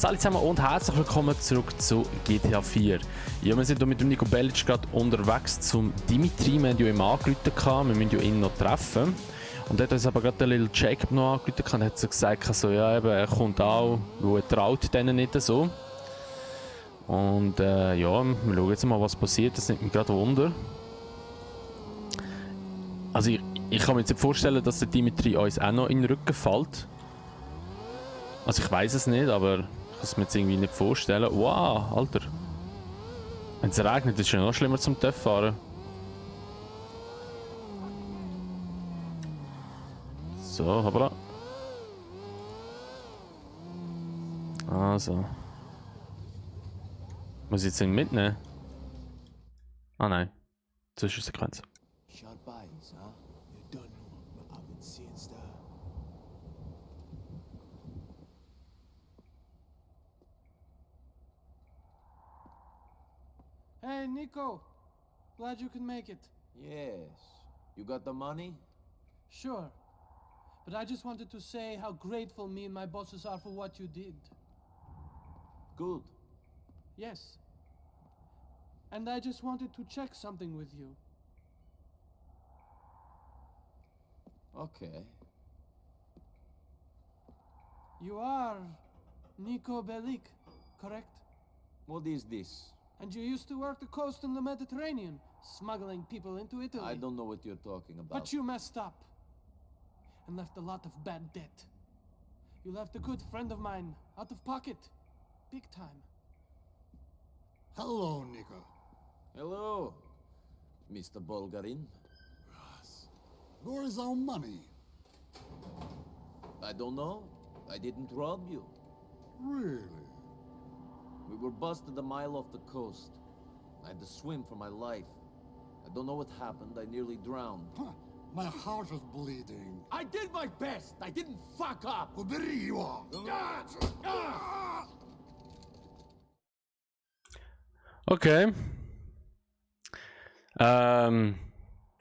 Hallo zusammen und herzlich willkommen zurück zu GTA 4. Ja, wir sind hier mit dem Nico Bellic gerade unterwegs zum Dimitri. Wir haben ja ihm angerufen, wir müssen ja ihn noch treffen. Und er hat uns aber gerade den Little Jacob noch angerufen und hat so gesagt, so, ja, eben, er kommt auch, weil er traut denen nicht so. Und ja, wir schauen jetzt mal, was passiert, das nimmt mich gerade Wunder. Also ich kann mir jetzt nicht vorstellen, dass der Dimitri uns auch noch in den Rücken fällt. Also ich weiß es nicht, aber ich kann es mir jetzt irgendwie nicht vorstellen. Wow, Alter. Wenn es regnet, ist es ja noch schlimmer zum TÜV fahren. So, hoppla. Also. Muss ich jetzt ihn mitnehmen? Ah nein. Zwischensequenz. Hey, Nico. Glad you could make it. Yes. You got the money? Sure. But I just wanted to say how grateful me and my bosses are for what you did. Good. Yes. And I just wanted to check something with you. Okay. You are Nico Bellic, correct? What is this? And you used to work the coast in the Mediterranean, smuggling people into Italy. I don't know what you're talking about. But you messed up. And left a lot of bad debt. You left a good friend of mine out of pocket. Big time. Hello, Nico. Hello, Mr. Bulgarin. Where is our money? I don't know. I didn't rob you. Really? We were busted a mile off the coast. I had to swim for my life. I don't know what happened. I nearly drowned. Huh. My heart is bleeding. I did my best. I didn't fuck up. Okay.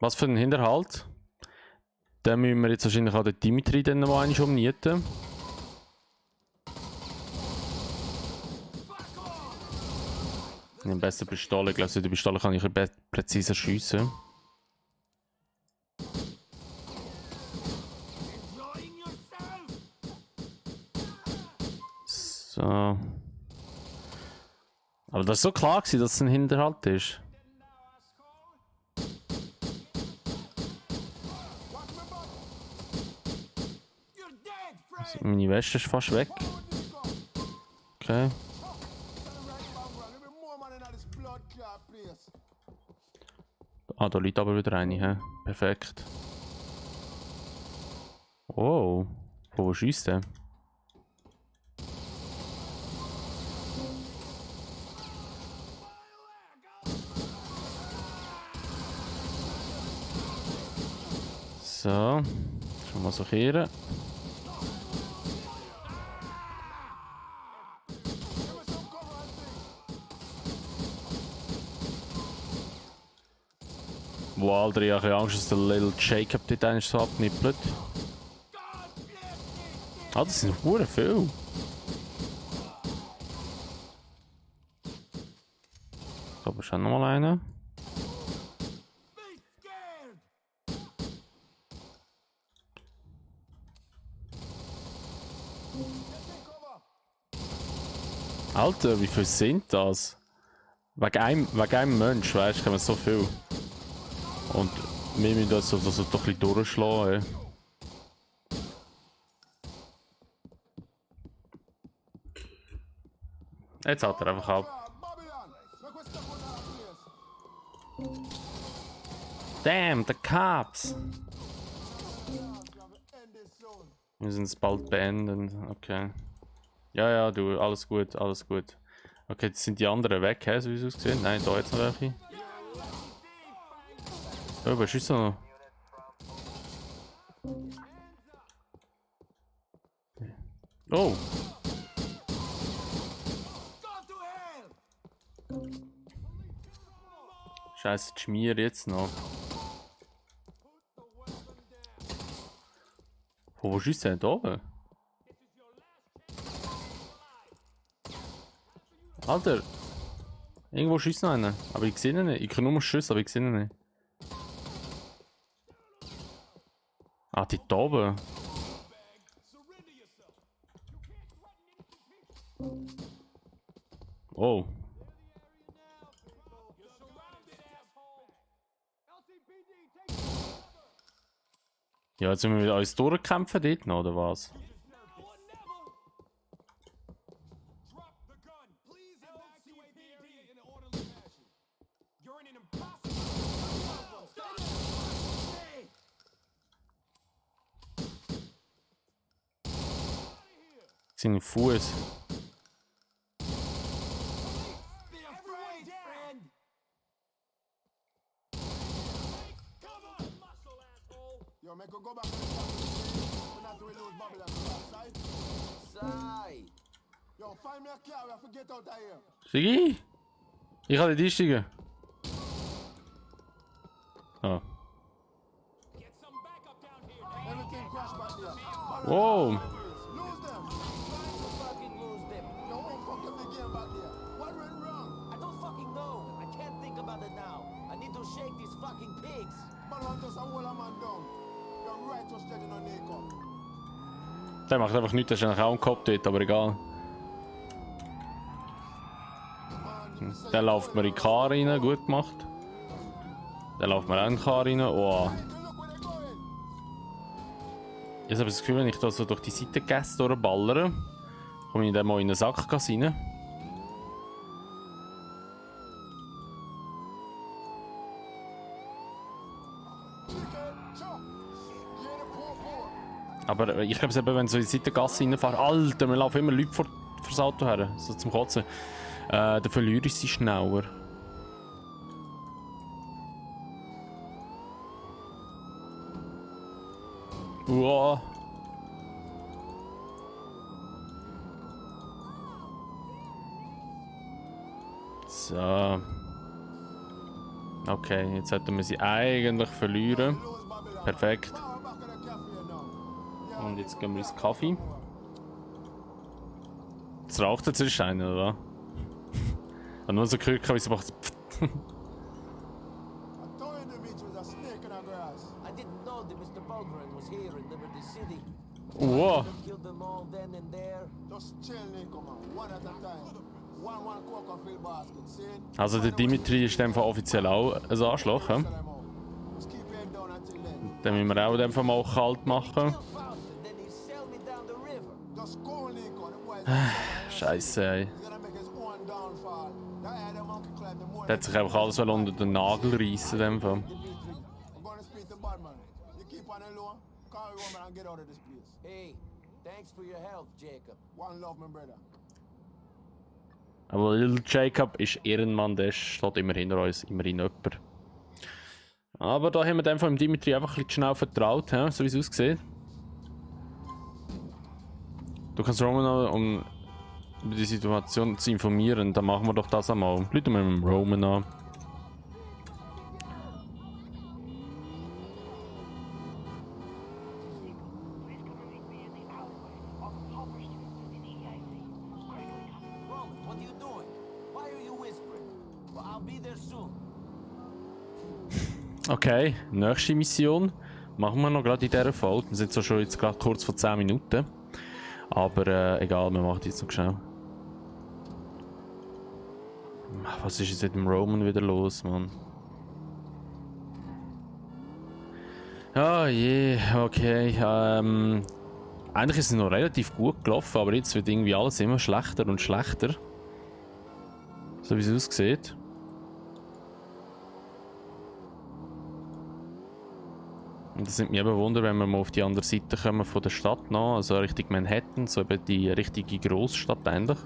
Was für ein Hinterhalt. Dann müssen wir jetzt wahrscheinlich auch den Dimitri dann noch einmal umnieten. Ich nehme besser Pistole. Ich glaube, die Pistole kann ich präziser schiessen. So. Aber das ist so klar gewesen, dass es ein Hinterhalt ist. Also, meine Weste ist fast weg. Okay. Ah, da liegt aber wieder eine, hä? Perfekt. Oh, von wo schießt der? So, schon mal so kehren. Wow, Alter, ich habe Angst, dass der Little Jacob dort eigentlich so abnippelt. Ah, das sind verdammt viel. Ich glaube, schon noch mal einer. Alter, wie viel sind das? Wegen einem Mensch, weißt du, kann man so viel. Und wir müssen das so doch ein bisschen durchschlagen. Jetzt haut er einfach ab. Damn, the cops! Wir müssen es bald beenden, okay. Ja, ja, du, alles gut, alles gut. Okay, jetzt sind die anderen weg, hä, so wie es aussieht. Nein, da jetzt noch welche. Oh, was ist noch? Oh! Scheiße, die Schmier jetzt noch. Wo schießt der denn da oben? Alter! Irgendwo schießt noch einer. Aber ich sehe ihn nicht. Ich kann nur schiessen, aber ich sehe ihn nicht. Ah, die da oben. Oh. Ja, jetzt müssen wir mit uns durchkämpfen dort noch, oder was? Seinen Fuß. Yo, make we go back to the top. We're not really lose Babylon fast, right? Sai! Yo, find me a car, we have to get out of here. Stigi! Ich kann nicht einsteigen. Ah. Everything crashed back there. Wow! Lose them. Fucking lose them! Yo, won't fuck up the game back there. What went wrong? I don't fucking know! I can't think about it now! I need to shake these fucking pigs! Man just a hold a man down. You're right to steady on Nico. Der macht einfach nichts, der ist eigentlich auch ein Kopf dort, aber egal. Der läuft mir in die Karre rein, gut gemacht. Der läuft mir auch in die Karre rein, oh. Look where they're going. Ich habe das Gefühl, wenn ich da so durch die Seitengäste durchballere, komme ich dann mal in eine Sackgasse rein. Aber ich glaube, wenn so in die Seitengasse reinfahre, Alter, mir laufen immer Leute vor das Auto her, so zum Kotzen. Dann verliere ich sie schneller. Wow. So. Okay, jetzt sollten wir sie eigentlich verlieren. Lose Babylon. Perfekt. Now we're back at the cafe now. Und jetzt gehen wir ins Kaffee. Jetzt raucht jetzt erst einer, oder? Ich habe nur so gehört, wie sie macht. I told you Dimitri was a snake in the grass. I didn't know that Mr. Bulgren was here in Liberty City. Wow. Killed them all then and there. Just chill, Nico, man. One at a time. One Coca-Cola basket, see? Also der Dimitri ist in dem Fall offiziell auch ein Arschloch. He? Just keep your head down until then. Den müssen wir auch in dem Fall mal kalt machen. Kill Faust and then he sell me down the river. Just go, Nico. The boys Scheiße, ey. he's gonna make his own downfall. That had the monkey climb the more. Der hat sich einfach alles unter den Nagel reissen in dem Fall. Dimitri, I'm gonna speak to Badman. You keep on the low, call your woman and get out of this place. Hey, thanks for your help, Jacob. One love, my brother. Aber Little Jacob ist Ehrenmann, der steht immer hinter uns, immerhin jemand. Aber da haben wir dem von Dimitri einfach ein bisschen schnell vertraut, he? So wie es aussieht. Du kannst Roman noch, um über die Situation zu informieren, dann machen wir doch das einmal. Leute mit dem Roman an. Roman, what are you doing? Why are you whispering? Well, I'll be there soon. Okay, nächste Mission machen wir noch gerade in dieser Folge. Wir sind so schon jetzt gerade kurz vor 10 Minuten. Aber egal, wir machen jetzt noch schnell. Was ist jetzt mit dem Roman wieder los, Mann? Ah je, okay. Eigentlich ist es noch relativ gut gelaufen, aber jetzt wird irgendwie alles immer schlechter und schlechter. So wie es aussieht. Und das nimmt mich eben Wunder, wenn wir mal auf die andere Seite kommen von der Stadt noch, also Richtung Manhattan, so eben die richtige Großstadt eigentlich.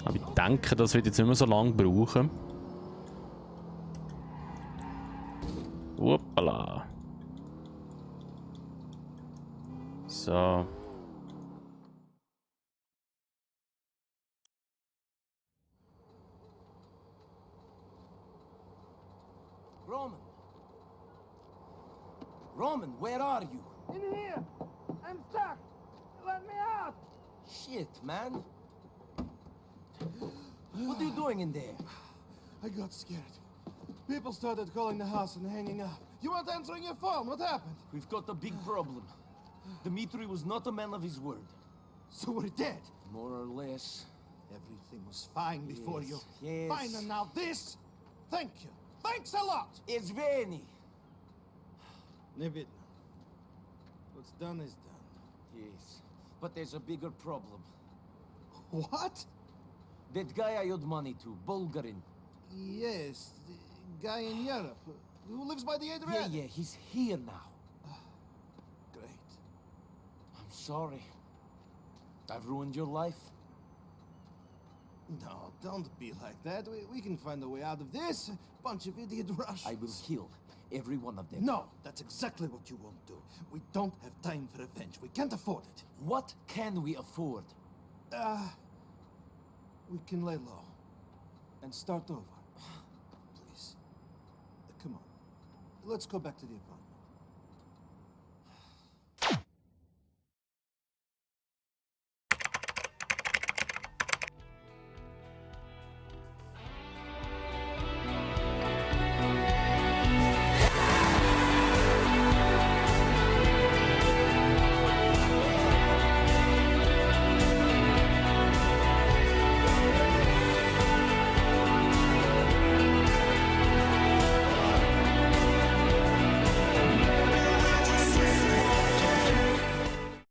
Aber ich denke, das wird jetzt nicht mehr so lange brauchen. Uppala. So. Roman. Roman, where are you? In here! I'm stuck! Let me out! Shit, man. What are you doing in there? I got scared. People started calling the house and hanging up. You weren't answering your phone. What happened? We've got a big problem. Dmitri was not a man of his word. So we're dead. More or less. Everything was fine before Yes, you. yes. Fine, and now this? Thank you. Thanks a lot. It's Veni. Не видно. What's done is done. Yes. But there's a bigger problem. What? That guy I owed money to, Bulgarin. Yes, the guy in Europe who lives by the Yeah, Adriatic. yeah, he's here now. Great. I'm sorry. I've ruined your life. No, don't be like that. We can find a way out of this. Bunch of idiot Russians. I will kill every one of them. No, that's exactly what you won't do. We don't have time for revenge. We can't afford it. What can we afford? We can lay low and start over. Please. Come on. Let's go back to the apartment.